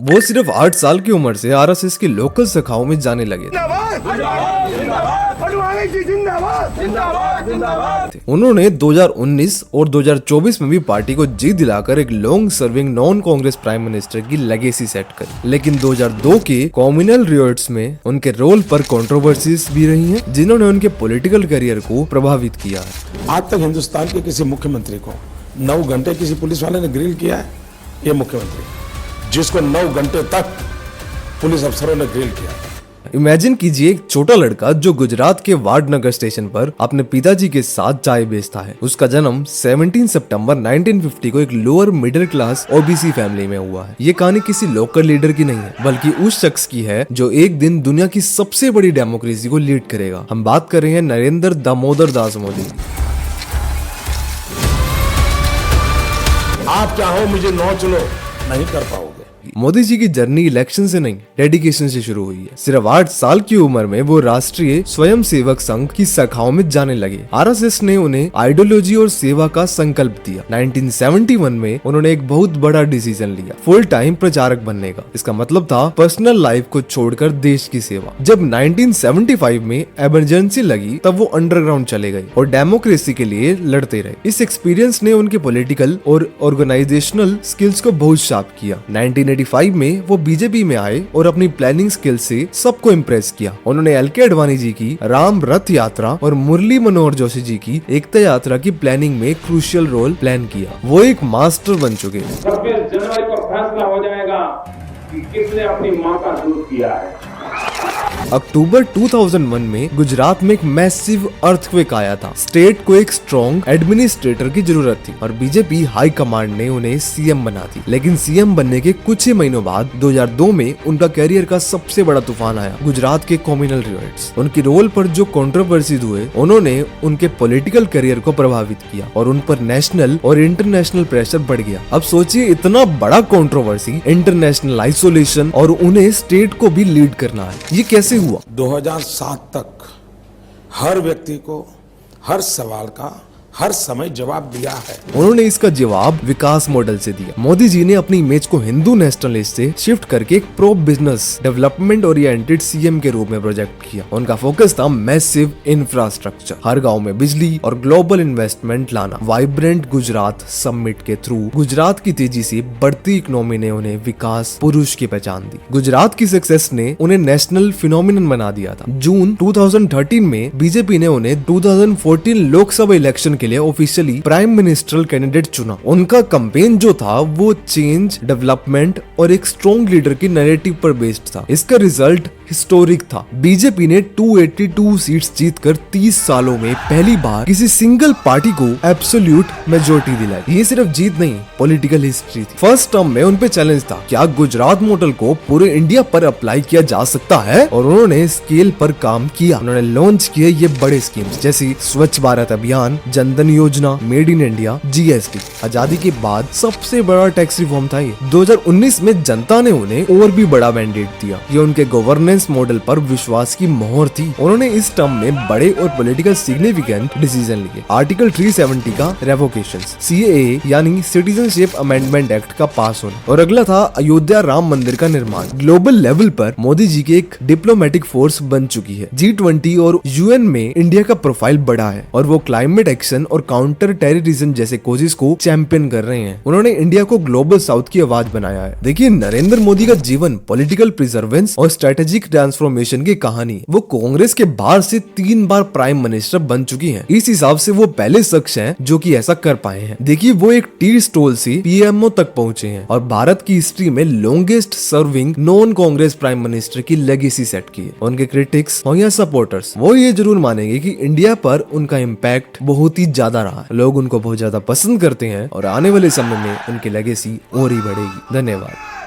वो सिर्फ 8 साल की उम्र से आरएसएस की लोकल शाखाओं में जाने लगे थे। उन्होंने 2019 और 2024 में भी पार्टी को जीत दिलाकर एक long serving non Congress prime minister की लेगेसी सेट करी। लेकिन 2002 के कम्युनल रियोट्स में उनके रोल पर कंट्रोवर्सीज भी रही हैं, जिन्होंने उनके पॉलिटिकल करियर को प्रभावित किया है। आज तक हिंदुस्तान के किसी मुख्यमंत्री को 9 घंटे किसी पुलिस वाले ने ग्रिल किया है? ये मुख्यमंत्री जिसको 9 घंटे तक पुलिस अफसरों ने ग्रिल किया। इमेजिन कीजिए एक छोटा लड़का जो गुजरात के वाडनगर स्टेशन पर अपने पिताजी के साथ चाय बेचता है। उसका जन्म 17 सितंबर 1950 को एक lower middle class OBC family में हुआ है। ये कहानी किसी लोकल लीडर की नहीं है, बल्कि उस शख्स की है जो एक दिन दुनिया की सबसे बड़ी डेमोक्रेसी को लीड करेगा। हम बात कर रहे हैं नरेंद्र दामोदर दास मोदी। आप चाहो मुझे नोच लो, नहीं कर पाओगे। मोदी जी की जर्नी इलेक्शन से नहीं, डेडिकेशन से शुरू हुई है। सिर्फ 8 साल की उम्र में वो राष्ट्रीय स्वयंसेवक संघ की शाखाओं में जाने लगे। आरएसएस ने उन्हें आइडियोलॉजी और सेवा का संकल्प दिया। 1971 में उन्होंने एक बहुत बड़ा डिसीजन लिया, फुल टाइम प्रचारक बनने का। इसका मतलब था पर्सनल लाइफ को छोड़कर देश की सेवा। जब 1975 में इमरजेंसी लगी, तब वो अंडरग्राउंड चले गए और डेमोक्रेसी के लिए लड़ते रहे। इस एक्सपीरियंस ने उनके पॉलिटिकल और ऑर्गेनाइजेशनल स्किल्स को बहुत शार्प किया। 1985 में वो बीजेपी में आए और अपनी प्लानिंग स्किल से सबको इम्प्रेस किया। उन्होंने एलके अडवाणी जी की राम रथ यात्रा और मुरली मनोहर जोशी जी की एकता यात्रा की प्लानिंग में क्रूशियल रोल प्लान किया। वो एक मास्टर बन चुके। 26 जनवरी को फैसला हो जाएगा कि किसने अपनी मां का दूध पिया है। अक्टूबर 2001 में गुजरात में एक मैसिव अर्थक्वेक आया था। स्टेट को एक स्ट्रॉन्ग एडमिनिस्ट्रेटर की जरूरत थी और बीजेपी हाई कमांड ने उन्हें सीएम बना दी। लेकिन सीएम बनने के कुछ ही महीनों बाद 2002 में उनका कैरियर का सबसे बड़ा तूफान आया, गुजरात के कम्युनल रियोट्स। उनकी रोल पर जो कंट्रोवर्सी हुए, उन्होंने उनके पॉलिटिकल करियर को प्रभावित किया और उन पर नेशनल और इंटरनेशनल प्रेशर बढ़ गया। अब सोचिए, इतना बड़ा कंट्रोवर्सी, इंटरनेशनल आइसोलेशन और उन्हें स्टेट को भी लीड करना है, ये कैसे हुआ? 2007 तक हर व्यक्ति को हर सवाल का हर समय जवाब दिया है। उन्होंने इसका जवाब विकास मॉडल से दिया। मोदी जी ने अपनी इमेज को हिंदू नेशनलिस्ट से शिफ्ट करके एक pro business development oriented CM के रूप में प्रोजेक्ट किया। उनका फोकस था मैसिव इंफ्रास्ट्रक्चर, हर गांव में बिजली और ग्लोबल इन्वेस्टमेंट लाना। वाइब्रेंट गुजरात समिट के थ्रू गुजरात की तेजी से बढ़ती इकोनॉमी ने उन्हें विकास पुरुष की पहचान दी। गुजरात की सक्सेस ने उन्हें नेशनल फिनोमिनन बना दिया था। जून 2013 में बीजेपी ने उन्हें 2014 लोकसभा इलेक्शन के लिए ऑफिशियली प्राइम मिनिस्टरल कैंडिडेट चुना। उनका कैंपेन जो था वो चेंज, डेवलपमेंट और एक स्ट्रॉन्ग लीडर की नैरेटिव पर बेस्ड था। इसका रिजल्ट हिस्टोरिक था। बीजेपी ने 282 सीट्स जीतकर 30 सालों में पहली बार किसी सिंगल पार्टी को एब्सोल्यूट मेजोरिटी दिलाई। ये सिर्फ जीत नहीं, पॉलिटिकल हिस्ट्री थी। फर्स्ट टर्म में उन पे चैलेंज था, क्या गुजरात मॉडल को पूरे इंडिया पर अप्लाई किया जा सकता है? और उन्होंने स्केल पर काम किया। उन्होंने लॉन्च किए ये बड़े स्कीम्स जैसे स्वच्छ भारत अभियान, जनधन योजना, मेड इन इंडिया, जीएसटी। आजादी के बाद सबसे बड़ा टैक्स रिफॉर्म था ये। 2019 में जनता ने उन्हें और भी बड़ा मैंडेट दिया। ये उनके गवर्नेंस मॉडल पर विश्वास की मोहर थी। उन्होंने इस टर्म में बड़े और पॉलिटिकल सिग्निफिकेंट डिसीजन लिए। आर्टिकल 370 का रेवोकेशन, सीएए यानी सिटीजनशिप अमेंडमेंट एक्ट का पास होना, और अगला था अयोध्या राम मंदिर का निर्माण। ग्लोबल लेवल पर मोदी जी की एक डिप्लोमेटिक फोर्स बन चुकी है। G20 और यूएन में इंडिया का प्रोफाइल बढ़ा है और वो क्लाइमेट एक्शन और काउंटर टेररिज्म जैसे कोजेस को चैंपियन कर रहे हैं। उन्होंने इंडिया को ग्लोबल साउथ की आवाज बनाया है। देखिए, नरेंद्र मोदी का जीवन पॉलिटिकल प्रिजर्वेंस और स्ट्रेटेजिक ट्रांसफॉर्मेशन की कहानी। वो कांग्रेस के बाहर से 3 बार प्राइम मिनिस्टर बन चुकी हैं। इस हिसाब से वो पहले शख्स हैं जो कि ऐसा कर पाए हैं। देखिए, वो एक टी स्टॉल से पीएमओ तक पहुंचे हैं और भारत की हिस्ट्री में longest serving non Congress prime minister की लेगेसी सेट की है। उनके क्रिटिक्स और या सपोर्टर्स वो ये जरूर मानेंगे कि इंडिया पर उनका इम्पैक्ट बहुत ही ज्यादा रहा है। लोग उनको बहुत ज्यादा पसंद करते हैं और आने वाले समय में उनकी लेगेसी और ही बढ़ेगी। धन्यवाद।